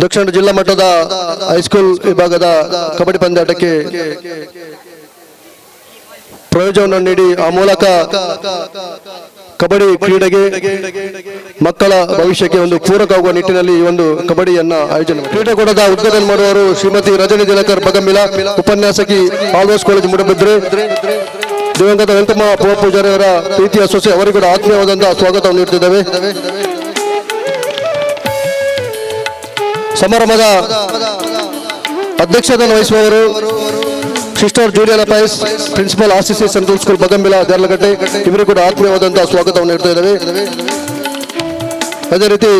ದಕ್ಷಿಣ ಜಿಲ್ಲಾ ಮಟ್ಟದ ಹೈಸ್ಕೂಲ್ ವಿಭಾಗದ ಕಬಡ್ಡಿ ಪಂದ್ಯಾಟಕ್ಕೆ ಪ್ರಯೋಜನವನ್ನು ನೀಡಿ ಆ ಮೂಲಕ ಕಬಡ್ಡಿ ಕ್ರೀಡೆಗೆ ಮಕ್ಕಳ ಭವಿಷ್ಯಕ್ಕೆ ಒಂದು ಪೂರಕವಾಗುವ ನಿಟ್ಟಿನಲ್ಲಿ ಈ ಒಂದು ಕಬಡ್ಡಿಯನ್ನ ಆಯೋಜನೆ ಕ್ರೀಡಾಕೂಟದ ಉದ್ಘಾಟನೆ ಮಾಡುವವರು ಶ್ರೀಮತಿ ರಜನಿ ದಿನಕರ್ ಬಗಂಬಿಲ, ಉಪನ್ಯಾಸಕಿ ಆಳ್ವಾಸ್ ಕಾಲೇಜ್ ಮೂಡಬಿದ್ರೆ, ದಿವಂಗತ ವೆಂಕಮ್ಮ ಪೂಜಾರಿ ಅವರ ಪ್ರೀತಿಯ ಸೊಸೆ ಅವರಿಗೂ ಕೂಡ ಆತ್ಮೀಯವಾದಂತಹ ಸ್ವಾಗತವನ್ನು ನೀಡುತ್ತಿದ್ದೇವೆ. ಸಮಾರಂಭದ ಅಧ್ಯಕ್ಷತೆಯನ್ನು ವಹಿಸುವವರು sister Juliana Pais, principal RCC central school Bagambila Derlakatte, ಇವರಿಗೂ ಕೂಡ ಆತ್ಮೀಯವಾದಂತಹ ಸ್ವಾಗತವನ್ನು ನೀಡ್ತಾ ಇದ್ದೇವೆ. ಅದೇ ರೀತಿ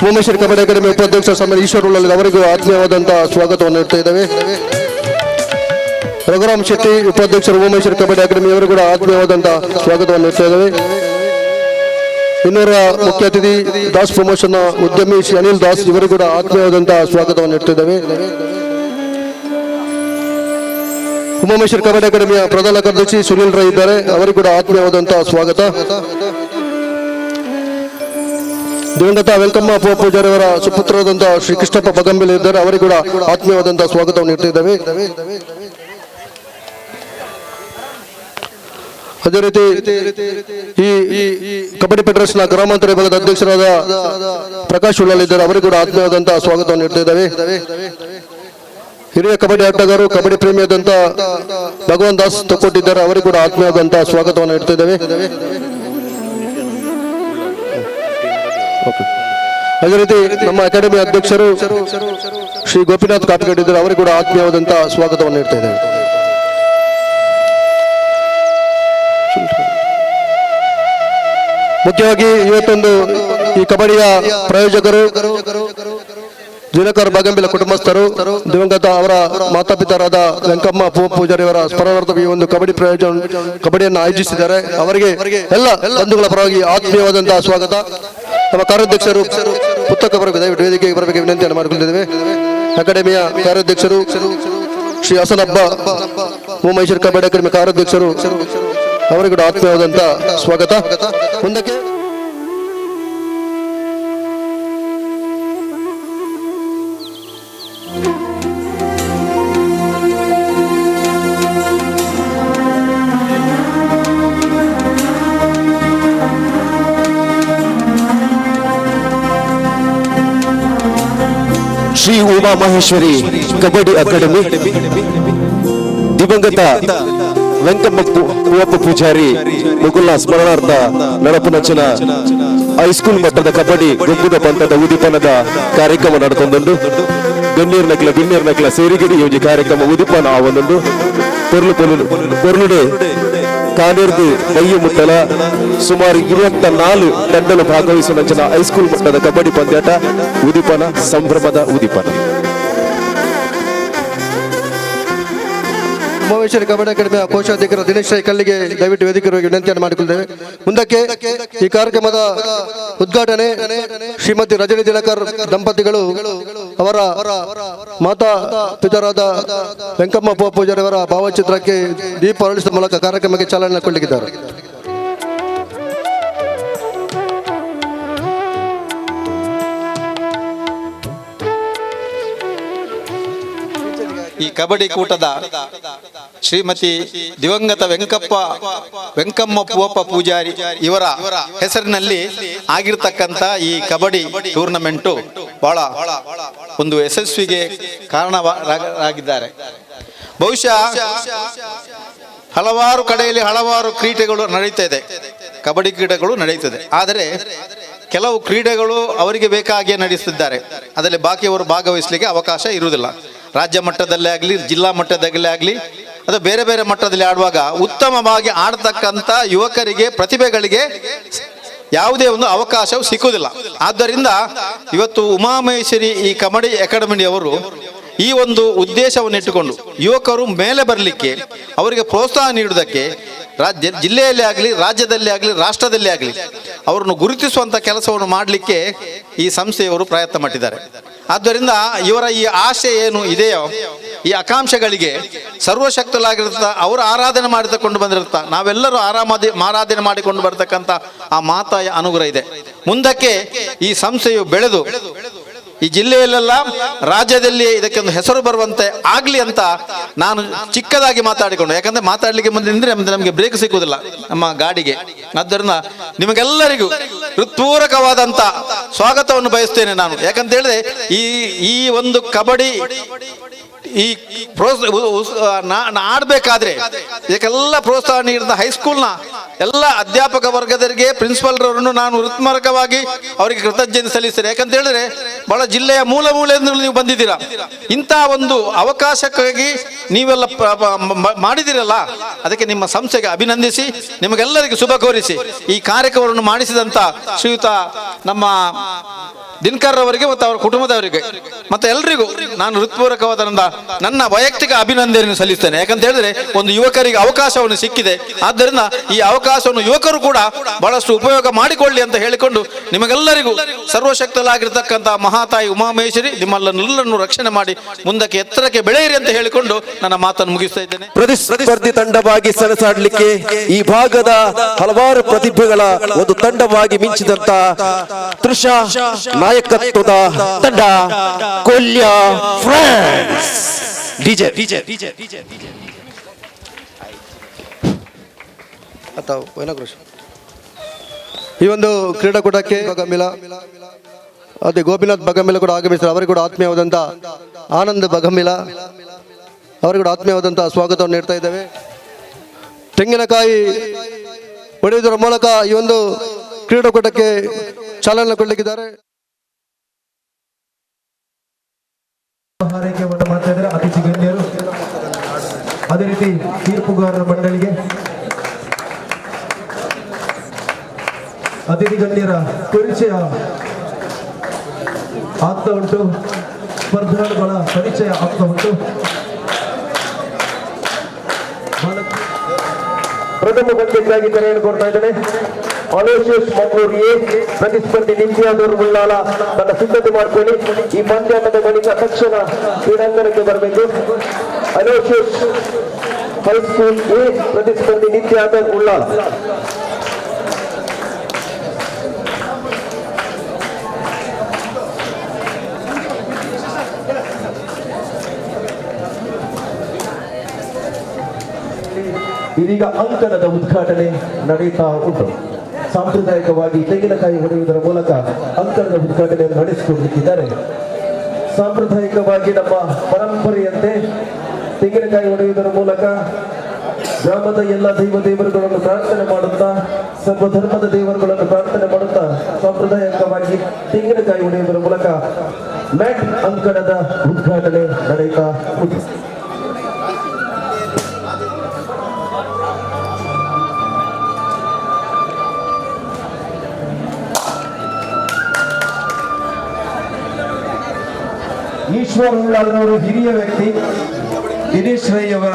ಭುವನೇಶ್ವರಿ ಕಬಡ್ಡಿ ಅಕಾಡೆಮಿ ಉಪಾಧ್ಯಕ್ಷ ಸಮೀರ್ ಈಶ್ವರ್ ಅವರಿಗೂ ಆತ್ಮೀಯವಾದಂತಹ ಸ್ವಾಗತವನ್ನು ನೀಡ್ತಾ ಇದ್ದೇವೆ. ರಘುರಾಮ್ ಶೆಟ್ಟಿ ಉಪಾಧ್ಯಕ್ಷರು ಭುವನೇಶ್ವರಿ ಕಬಡ್ಡಿ ಅಕಾಡೆಮಿ ಅವರಿಗೂ ಕೂಡ ಆತ್ಮೀಯವಾದಂತಹ ಸ್ವಾಗತವನ್ನು ನೀಡ್ತಾ ಇದ್ದೇವೆ. ಇನ್ನೂರ ಮುಖ್ಯ ಅತಿಥಿ ದಾಸ್ ಪ್ರಮೋಷನ್ ಉದ್ಯಮಿ ಶ್ರೀ ಅನಿಲ್ ದಾಸ್, ಇವರಿಗೂ ಕೂಡ ಆತ್ಮೀಯವಾದಂತಹ ಸ್ವಾಗತವನ್ನು ನೀಡ್ತಿದ್ದೇವೆ. ಉಮಾಮೇಶ್ವರ್ ಕಬಡ್ಡಿ ಅಕಾಡೆಮಿಯ ಪ್ರಧಾನ ಕಾರ್ಯದರ್ಶಿ ಸುನಿಲ್ ರೈ ಇದ್ದಾರೆ, ಅವರಿಗೂ ಕೂಡ ಆತ್ಮೀಯವಾದಂತಹ ಸ್ವಾಗತ. ದಿವಂಗತ ವೆಂಕಮ್ಮ ಪೂಜಾರಿ ಅವರ ಸುಪುತ್ರರಾದಂತಹ ಶ್ರೀ ಕೃಷ್ಣಪ್ಪ ಬಗಂಬಿಲ ಇದ್ದಾರೆ, ಅವರಿಗೂ ಕೂಡ ಆತ್ಮೀಯವಾದಂತಹ ಸ್ವಾಗತವನ್ನು ನೀಡ್ತಿದ್ದೇವೆ. ಅದೇ ರೀತಿ ಈ ಕಬಡ್ಡಿ ಫೆಡರೇಷನ್ ಗ್ರಾಮಾಂತರ ವಿಭಾಗದ ಅಧ್ಯಕ್ಷರಾದ ಪ್ರಕಾಶ್ ಉಳ್ಳಲ್ ಇದ್ದಾರೆ, ಅವರಿಗೂ ಕೂಡ ಆತ್ಮೀಯವಾದಂತಹ ಸ್ವಾಗತವನ್ನು ನೀಡ್ತಿದ್ದೇವೆ. ಹಿರಿಯ ಕಬಡ್ಡಿ ಆಟಗಾರರು, ಕಬಡ್ಡಿ ಪ್ರೇಮಿಯಾದಂತಹ ಭಗವಾನ್ ದಾಸ್ ತೊಕ್ಕೊಟ್ಟಿದ್ದಾರೆ, ಅವರಿಗೂ ಕೂಡ ಆತ್ಮೀಯವಾದಂತಹ ಸ್ವಾಗತವನ್ನು ನೀಡ್ತಿದ್ದೇವೆ. ಅದೇ ರೀತಿ ನಮ್ಮ ಅಕಾಡೆಮಿ ಅಧ್ಯಕ್ಷರು ಶ್ರೀ ಗೋಪಿನಾಥ್ ಕಾಪಿಗಡ್ ಇದ್ದಾರೆ, ಅವರಿಗೂ ಕೂಡ ಆತ್ಮೀಯವಾದಂತಹ ಸ್ವಾಗತವನ್ನು ನೀಡ್ತಾ ಇದ್ದೇವೆ. ಮುಖ್ಯವಾಗಿ ಇವತ್ತೊಂದು ಈ ಕಬಡ್ಡಿಯ ಪ್ರಾಯೋಜಕರು ದಿನಕರ್ ಬಗಂಬಿಲ ಕುಟುಂಬಸ್ಥರು, ದಿವಂಗತ ಅವರ ಮಾತಾಪಿತರಾದ ವೆಂಕಮ್ಮ ಪೂಜಾರಿ ಅವರ ಸ್ಮರಣಾರ್ಥ ಈ ಒಂದು ಕಬಡ್ಡಿ ಕಬಡ್ಡಿಯನ್ನು ಆಯೋಜಿಸಿದ್ದಾರೆ. ಅವರಿಗೆ ಎಲ್ಲ ಬಂಧುಗಳ ಪರವಾಗಿ ಆತ್ಮೀಯವಾದಂತಹ ಸ್ವಾಗತ. ನಮ್ಮ ಕಾರ್ಯಾಧ್ಯಕ್ಷರು ಪುಸ್ತಕ ಬರಬೇಕು, ದಯವಿಟ್ಟು ವೇದಿಕೆಗೆ ಬರಬೇಕು ವಿನಂತಿಯನ್ನು ಮಾಡಿಕೊಂಡಿದ್ದೇವೆ. ಅಕಾಡೆಮಿಯ ಕಾರ್ಯಾಧ್ಯಕ್ಷರು ಶ್ರೀ ಹಸನಬ್ಬ, ಭುವನೇಶ್ವರ್ ಕಬಡ್ಡಿ ಅಕಾಡೆಮಿ ಕಾರ್ಯಾಧ್ಯಕ್ಷರು, ಅವರಿಗೂ ಕೂಡ ಆತ್ಮೀಯವಾದಂತಹ ಸ್ವಾಗತ. ಮುಂದಕ್ಕೆ ಶ್ರೀ ಉಮಾ ಮಹೇಶ್ವರಿ ಕಬಡ್ಡಿ ಅಕಾಡೆಮಿ, ದಿವಂಗತ ವೆಂಕಮ್ಮ ಪೂಜಾರಿ ಮುಗುಲ್ನ ಸ್ಮರಣಾರ್ಥ ನಡಪುನಂಚಿನ ಹೈಸ್ಕೂಲ್ ಮಟ್ಟದ ಕಬಡ್ಡಿ ಗುಂಪುದ ಪಂಥದ ಉದಿಪನದ ಕಾರ್ಯಕ್ರಮ ನಡೆತೊಂದುಂಡು. ಗಣ್ಣೀರ್ ನಕ್ಲ ಬಿನ್ನೀರ್ ನಕ್ಲ ಸೇರಿಗಿಡಿ ಯೋಜಿ ಕಾರ್ಯಕ್ರಮ ಉದಿಪನ ಆವೊಂದುಂಡು. ಪೊರ್ಲುಡೆ ಕಾನೇರ್ದು ಕೈಯು ಮುಟ್ಟಲ ಸುಮಾರು 24 ತಂಡಗಳು ಭಾಗವಹಿಸುವ ಹೈಸ್ಕೂಲ್ ಮಟ್ಟದ ಕಬಡ್ಡಿ ಪಂದ್ಯಾಟ ಉದಿಪನ ಸಂಭ್ರಮದ ಉದಿಪನ. ಭುವನೇಶ್ವರಿ ಕಬಡ್ಡಿ ಅಕಾಡೆಮಿಯ ಕೋಶಾಧಿಕಾರಿ ದಿನೇಶ್ ರೈ ಕಲ್ಲಿಗೆ ದಯವಿಟ್ಟು ವೇದಿಕೆ ವಿನಂತಿಯನ್ನು ಮಾಡಿಕೊಂಡಿದ್ದೇವೆ. ಮುಂದಕ್ಕೆ ಈ ಕಾರ್ಯಕ್ರಮದ ಉದ್ಘಾಟನೆ ಶ್ರೀಮತಿ ರಜನಿ ದಿನಕರ್ ದಂಪತಿಗಳು ಅವರ ಮಾತಾ ಪಿತರಾದ ವೆಂಕಮ್ಮ ಪೂಜಾರಿ ಅವರ ಭಾವಚಿತ್ರಕ್ಕೆ ದೀಪ ಅರಳಿಸುವ ಮೂಲಕ ಕಾರ್ಯಕ್ರಮಕ್ಕೆ ಚಾಲನೆ ಕೊಡಲಿದ್ದಾರೆ. ಈ ಕಬಡ್ಡಿ ಕೂಟದ ಶ್ರೀಮತಿ ದಿವಂಗತ ವೆಂಕಮ್ಮ ಪೂಜಾರಿ ಇವರ ಹೆಸರಿನಲ್ಲಿ ಆಗಿರ್ತಕ್ಕಂಥ ಈ ಕಬಡ್ಡಿ ಟೂರ್ನಮೆಂಟು ಬಹಳ ಒಂದು ಯಶಸ್ವಿಗೆ ಕಾರಣರಾಗಿದ್ದಾರೆ. ಬಹುಶಃ ಹಲವಾರು ಕಡೆಯಲ್ಲಿ ಹಲವಾರು ಕ್ರೀಡೆಗಳು ನಡೀತಾ ಇದೆ, ಕಬಡ್ಡಿ ಕ್ರೀಡೆಗಳು ನಡೀತದೆ. ಆದರೆ ಕೆಲವು ಕ್ರೀಡೆಗಳು ಅವರಿಗೆ ಬೇಕಾಗಿಯೇ ನಡೆಸುತ್ತಿದ್ದಾರೆ, ಅದರಲ್ಲಿ ಬಾಕಿಯವರು ಭಾಗವಹಿಸಲಿಕ್ಕೆ ಅವಕಾಶ ಇರುವುದಿಲ್ಲ. ರಾಜ್ಯ ಮಟ್ಟದಲ್ಲೇ ಆಗಲಿ, ಜಿಲ್ಲಾ ಮಟ್ಟದಲ್ಲೇ ಆಗಲಿ, ಅದು ಬೇರೆ ಬೇರೆ ಮಟ್ಟದಲ್ಲಿ ಆಡುವಾಗ ಉತ್ತಮವಾಗಿ ಆಡ್ತಕ್ಕಂಥ ಯುವಕರಿಗೆ, ಪ್ರತಿಭೆಗಳಿಗೆ ಯಾವುದೇ ಒಂದು ಅವಕಾಶವು ಸಿಕ್ಕುವುದಿಲ್ಲ. ಆದ್ದರಿಂದ ಇವತ್ತು ಉಮಾಮಹೇಶ್ವರಿ ಈ ಕಬಡ್ಡಿ ಅಕಾಡೆಮಿಯವರು ಈ ಒಂದು ಉದ್ದೇಶವನ್ನು ಇಟ್ಟುಕೊಂಡು ಯುವಕರು ಮೇಲೆ ಬರಲಿಕ್ಕೆ, ಅವರಿಗೆ ಪ್ರೋತ್ಸಾಹ ನೀಡುವುದಕ್ಕೆ ಜಿಲ್ಲೆಯಲ್ಲಿ ಆಗಲಿ, ರಾಜ್ಯದಲ್ಲಿ ಆಗಲಿ, ರಾಷ್ಟ್ರದಲ್ಲಿ ಆಗಲಿ ಅವರನ್ನು ಗುರುತಿಸುವಂಥ ಕೆಲಸವನ್ನು ಮಾಡಲಿಕ್ಕೆ ಈ ಸಂಸ್ಥೆಯವರು ಪ್ರಯತ್ನ ಮಾಡಿದ್ದಾರೆ. ಆದ್ದರಿಂದ ಇವರ ಈ ಆಶೆ ಏನು ಇದೆಯೋ, ಈ ಆಕಾಂಕ್ಷೆಗಳಿಗೆ ಸರ್ವಶಕ್ತಲಾಗಿರುತ್ತ ಅವರು ಆರಾಧನೆ ಮಾಡಿಕೊಂಡು ಬಂದಿರುತ್ತ, ನಾವೆಲ್ಲರೂ ಆರಾಧನೆ ಮಾಡಿಕೊಂಡು ಬರ್ತಕ್ಕಂಥ ಆ ಮಾತಾಯ ಅನುಗ್ರಹ ಇದೆ. ಮುಂದಕ್ಕೆ ಈ ಸಂಸ್ಥೆಯು ಬೆಳೆದು ಈ ಜಿಲ್ಲೆಯಲ್ಲೆಲ್ಲ ರಾಜ್ಯದಲ್ಲಿ ಇದಕ್ಕೆ ಒಂದು ಹೆಸರು ಬರುವಂತೆ ಆಗಲಿ ಅಂತ ನಾನು ಚಿಕ್ಕದಾಗಿ ಮಾತಾಡಿಕೊಂಡು, ಯಾಕಂದ್ರೆ ಮಾತಾಡಲಿಕ್ಕೆ ಮುಂದೆ ನಿಂದ್ರೆ ನಮಗೆ ಬ್ರೇಕ್ ಸಿಕ್ಕುವುದಿಲ್ಲ ನಮ್ಮ ಗಾಡಿಗೆ. ಆದ್ದರಿಂದ ನಿಮಗೆಲ್ಲರಿಗೂ ಹೃತ್ಪೂರ್ವಕವಾದಂಥ ಸ್ವಾಗತವನ್ನು ಬಯಸ್ತೇನೆ ನಾನು. ಯಾಕಂತ ಹೇಳಿದ್ರೆ ಈ ಒಂದು ಕಬಡ್ಡಿ ಈ ಆಡಬೇಕಾದ್ರೆ ಇದಕ್ಕೆಲ್ಲ ಪ್ರೋತ್ಸಾಹ ನೀಡಿದ ಹೈಸ್ಕೂಲ್ನ ಎಲ್ಲ ಅಧ್ಯಾಪಕ ವರ್ಗದವರಿಗೆ, ಪ್ರಿನ್ಸಿಪಾಲ್ರವರನ್ನು ನಾನು ಹೃತ್ಪೂರ್ವಕವಾಗಿ ಅವರಿಗೆ ಕೃತಜ್ಞತೆ ಸಲ್ಲಿಸ್ತೇನೆ. ಯಾಕಂತ ಹೇಳಿದ್ರೆ ಬಹಳ ಜಿಲ್ಲೆಯ ಮೂಲ ಮೂಲೆಯಿಂದ ನೀವು ಬಂದಿದ್ದೀರಾ. ಇಂಥ ಒಂದು ಅವಕಾಶಕ್ಕಾಗಿ ನೀವೆಲ್ಲ ಮಾಡಿದಿರಲ್ಲ, ಅದಕ್ಕೆ ನಿಮ್ಮ ಸಂಸ್ಥೆಗೆ ಅಭಿನಂದಿಸಿ ನಿಮಗೆಲ್ಲರಿಗೂ ಶುಭ ಕೋರಿಸಿ ಈ ಕಾರ್ಯಕ್ರಮವನ್ನು ಮಾಡಿಸಿದಂಥ ಶ್ರೀಯುತ ನಮ್ಮ ದಿನಕರ್ ಅವರಿಗೆ ಮತ್ತು ಅವರ ಕುಟುಂಬದವರಿಗೆ ಮತ್ತೆ ಎಲ್ರಿಗೂ ನಾನು ಹೃತ್ಪೂರ್ವಕವಾದ ನನ್ನ ವೈಯಕ್ತಿಕ ಅಭಿನಂದನೆಯನ್ನು ಸಲ್ಲಿಸ್ತೇನೆ. ಯಾಕಂತ ಹೇಳಿದ್ರೆ ಒಂದು ಯುವಕರಿಗೆ ಅವಕಾಶವನ್ನು ಸಿಕ್ಕಿದೆ. ಆದ್ದರಿಂದ ಈ ಅವಕಾಶವನ್ನು ಯುವಕರು ಕೂಡ ಬಹಳಷ್ಟು ಉಪಯೋಗ ಮಾಡಿಕೊಳ್ಳಿ ಅಂತ ಹೇಳಿಕೊಂಡು ನಿಮಗೆಲ್ಲರಿಗೂ ಸರ್ವಶಕ್ತಲಾಗಿರ್ತಕ್ಕಂಥ ಮಹಾತಾಯಿ ಉಮಾಮಹೇಶ್ವರಿ ನಿಮ್ಮೆಲ್ಲರನ್ನು ರಕ್ಷಣೆ ಮಾಡಿ ಮುಂದಕ್ಕೆ ಎತ್ತರಕ್ಕೆ ಬೆಳೆಯಿರಿ ಅಂತ ಹೇಳಿಕೊಂಡು ನನ್ನ ಮಾತನ್ನು ಮುಗಿಸ್ತಾ ಇದ್ದೇನೆ. ಪ್ರತಿಸ್ಪರ್ಧಿ ತಂಡವಾಗಿ ಸೆಣಸಾಡಲಿಕ್ಕೆ ಈ ಭಾಗದ ಹಲವಾರು ಪ್ರತಿಭೆಗಳ ಒಂದು ತಂಡವಾಗಿ ಮಿಂಚಿದಂತ ತೃಷಾ ನಾಯಕತ್ವದ ತಂಡ ಕೊಲ್ಯ ಫ್ರಾನ್ಸ್. ಡಿಜೆ ಈ ಒಂದು ಕ್ರೀಡಾಕೂಟಕ್ಕೆ ಬಗಮಿಲ ಅದೇ ಗೋಪಿನಾಥ್ ಬಗಮಿಲ ಕೂಡ ಆಗಮಿಸಿದ್ದಾರೆ. ಅವರಿಗೆ ಕೂಡ ಆತ್ಮೀಯವಾದಂಥ ಆನಂದ್ ಬಗಮಿಲ ಅವರಿಗೆ ಕೂಡ ಆತ್ಮೀಯವಾದಂಥ ಸ್ವಾಗತವನ್ನು ನೀಡ್ತಾ ಇದ್ದೇವೆ. ತೆಂಗಿನಕಾಯಿ ಹೊಡೆಯುವುದರ ಮೂಲಕ ಈ ಒಂದು ಕ್ರೀಡಾಕೂಟಕ್ಕೆ ಚಾಲನೆ ಕೊಡಲಿಕ್ಕಿದ್ದಾರೆ. ಹಾರೈಕೆಯನ್ನು ಮಾಡ್ತಾ ಇದ್ದಾರೆ ಅತಿಥಿ ಗಣ್ಯರು. ಅದೇ ರೀತಿ ತೀರ್ಪುಗಾರರ ಮಂಡಳಿಗೆ ಅತಿಥಿ ಗಣ್ಯರ ಪರಿಚಯ ಆಗ್ತಾ ಉಂಟು, ಸ್ಪರ್ಧಾಳುಗಳ ಪರಿಚಯ ಆಗ್ತಾ ಉಂಟು. ಪ್ರಥಮ ಪಂದ್ಯಕ್ಕಾಗಿ ಕರೆಯನ್ನು ಕೊಡ್ತಾ ಇದ್ದೇನೆ. ಅಲೋಶಿಯಸ್ ಮಂಗಳೂರು ಎ ಪ್ರತಿಸ್ಪರ್ಧಿ ನಿಂತಿಯಾದವರು ಉಳ್ಳಾಲ ತನ್ನ ಸಿದ್ಧತೆ ಮಾಡಿಕೊಳ್ಳಿ. ಈ ಪಂದ್ಯಾಟದ ಬಳಿಕ ತಕ್ಷಣ ಕ್ರೀಡಾಂಗಣಕ್ಕೆ ಬರಬೇಕು. ಅಲೋಶಿಯಸ್ ಹೈಸ್ಕೂಲ್ ಎ ಪ್ರತಿಸ್ಪರ್ಧಿ ನಿತ್ಯಾದರ್ ಉಳ್ಳಾಲ. ಇದೀಗ ಅಂಕಣದ ಉದ್ಘಾಟನೆ ನಡೆಯುತ್ತಾ ಉಂಟು. ಸಾಂಪ್ರದಾಯಿಕವಾಗಿ ತೆಂಗಿನಕಾಯಿ ಹೊಡೆಯುವುದರ ಮೂಲಕ ಅಂಕಣದ ಉದ್ಘಾಟನೆಯನ್ನು ನಡೆಸಿಕೊಂಡಿದ್ದಾರೆ. ಸಾಂಪ್ರದಾಯಿಕವಾಗಿ ನಮ್ಮ ಪರಂಪರೆಯಂತೆ ತೆಂಗಿನಕಾಯಿ ಹೊಡೆಯುವುದರ ಮೂಲಕ ಗ್ರಾಮದ ಎಲ್ಲ ದೇವರುಗಳನ್ನು ಪ್ರಾರ್ಥನೆ ಮಾಡುತ್ತಾ, ಸರ್ವಧರ್ಮದ ದೇವರುಗಳನ್ನು ಪ್ರಾರ್ಥನೆ ಮಾಡುತ್ತಾ ಸಾಂಪ್ರದಾಯಿಕವಾಗಿ ತೆಂಗಿನಕಾಯಿ ಹೊಡೆಯುವುದರ ಮೂಲಕ ಮ್ಯಾಟ್ ಅಂಕಣದ ಉದ್ಘಾಟನೆ ನಡೆಯುತ್ತಾ ಉಂಟು. ಈಶ್ವರ್ ಉಳ್ಳಾಲರವರು ಹಿರಿಯ ವ್ಯಕ್ತಿ, ದಿನೇಶ್ ರೈ ಅವರ